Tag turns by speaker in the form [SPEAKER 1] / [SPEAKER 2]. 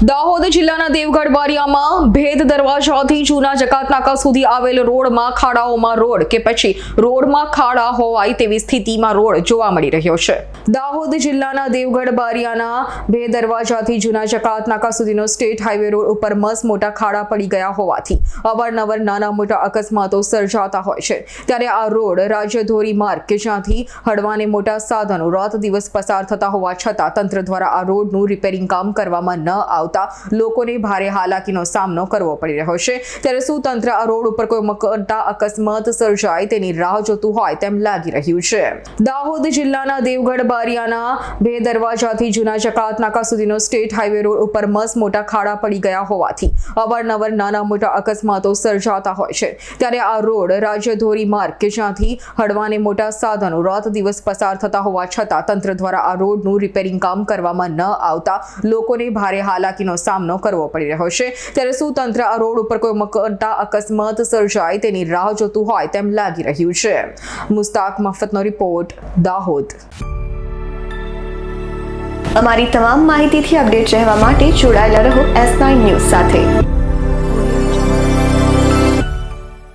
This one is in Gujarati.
[SPEAKER 1] દાહોદ જિલ્લાના દેવગઢ બારિયામાં ભેદ દરવાજાથી જૂના જકાતનાકા સુધી આવેલ રોડમાં ખાડાઓમાં રોડ કે પછી રોડમાં ખાડા હોવાય તેવી સ્થિતિમાં રોડ જોવા મળી રહ્યો છે। દાહોદ જિલ્લાના દેવગઢ બારિયાના ભેદ દરવાજાથી જૂના જકાતનાકા સુધીનો સ્ટેટ હાઈવે રોડ ઉપર મસ્ત મોટા ખાડા પડી ગયા હોવાથી અવારનવાર નાના મોટા અકસ્માતો સર્જાતા હોય છે। ત્યારે આ રોડ રાજ્ય ધોરીમાર્ગ કે જ્યાંથી હળવાને મોટા સાધનો રાત દિવસ પસાર થતા હોવા છતાં તંત્ર દ્વારા આ રોડનું રિપેરિંગ કામ કરવામાં ન આવતા લોકોને ભારે હાલાકીનો સામનો કરવો પડી રહ્યો છે। ત્યારે શું તંત્ર આ રોડ ઉપર કોઈ મોટા અકસ્માત સર્જાય તેની રાહ જોતું હોય તેમ લાગી રહ્યું છે। દાહોદ જિલ્લાના દેવગઢ બારિયાના બે દરવાજાથી જૂના જકાતનાકા સુધીનો સ્ટેટ હાઈવે રોડ ઉપર મસ્ત મોટા ખાડા પડી ગયા હોવાથી અવારનવાર નાના મોટા અકસ્માતો સર્જાતા હોય છે। ત્યારે આ રોડ રાજ્ય ધોરીમાર્ગ કે જ્યાંથી હળવાને મોટા સાધનો રાત દિવસ પસાર થતા હોવા છતાં તંત્ર દ્વારા આ રોડનું રિપેરિંગ કામ કરવામાં ન આવતા લોકોને ભારે હાલાકીનો સામનો કરવો પડી રહ્યો છે। ત્યારે શું તંત્ર આ રોડ ઉપર કોઈ મોટા અકસ્માત સર્જાય તેની રાહ જોતું હોય તેમ લાગી રહ્યું છે। મુસ્તાક મફતનો રિપોર્ટ, દાહોદ।
[SPEAKER 2] અમારી તમામ માહિતીથી અપડેટ રહેવા માટે જોડાયેલા રહો S9 ન્યૂઝ સાથે।